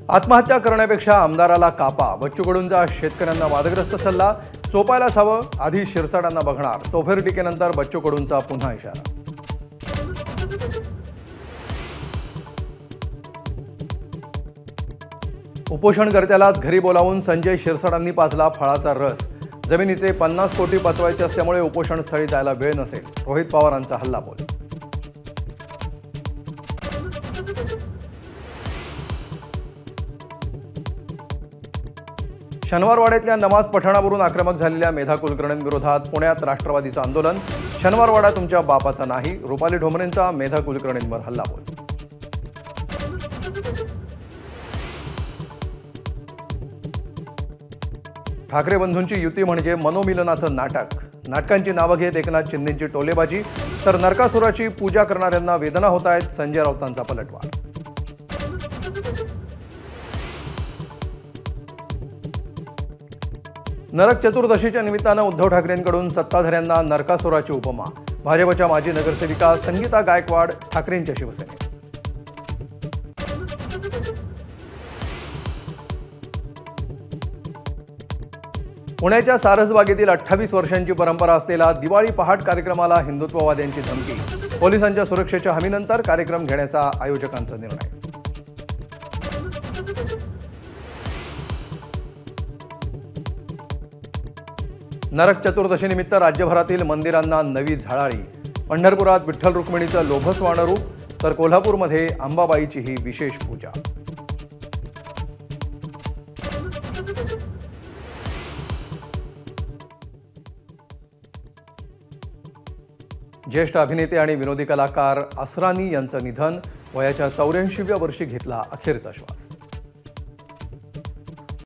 आत्महत्या करण्यापेक्षा आमदाराला कापा, बच्चू कडूंचा शेतकऱ्यांना वादग्रस्त सल्ला. चोपायलाच हवं, आधी शिरसाटांना बघणार. चौफेर टीकेनंतर बच्चू कडूंचा पुन्हा इशारा. उपोषणकर्त्यालाच घरी बोलावून संजय शिरसाटांनी पाजला फळाचा रस. जमिनीचे 50 कोटी पचवायचे असल्यामुळे उपोषणस्थळी जायला वेळ नसेल, रोहित पवारांचा हल्लाबोल. शनिवारवाड्यातल्या नमाज पठणावरून आक्रमक झालेल्या मेधा कुलकर्णींविरोधात पुण्यात राष्ट्रवादीचं आंदोलन. शनिवारवाडा तुमच्या बापाचा नाही, रुपाली ढोमरेंचा मेधा कुलकर्णींवर हल्लाबोल. ठाकरे बंधूंची युती म्हणजे मनोमिलनाचं नाटक. नाटकांची नावं घेत एकनाथ शिंदेंची टोलेबाजी, तर नरकासुराची पूजा करणाऱ्यांना वेदना होत आहेत. संजय राऊतांचा पलटवार. नरक चतुर्दशीच्या निमित्तानं उद्धव ठाकरेंकडून सत्ताधाऱ्यांना नरकासुराची उपमा. भाजपच्या माजी नगरसेविका संगीता गायकवाड ठाकरेंच्या शिवसेनेत. पुण्याच्या सारसबागेतील 28 वर्षांची परंपरा असलेला दिवाळी पहाट कार्यक्रमाला हिंदुत्ववाद्यांची धमकी. पोलिसांच्या सुरक्षेच्या हमीनंतर कार्यक्रम घेण्याचा आयोजकांचा निर्णय. नरक चतुर्दशीनिमित्त राज्यभरातील मंदिरांना नवी झळाळी. पंढरपुरात विठ्ठल रुक्मिणीचं लोभसवाणं रूप, तर कोल्हापूरमध्ये अंबाबाईची ही विशेष पूजा. ज्येष्ठ अभिनेते आणि विनोदी कलाकार असरानी यांचं निधन. वयाच्या 84व्या वर्षी घेतला अखेरचा श्वास.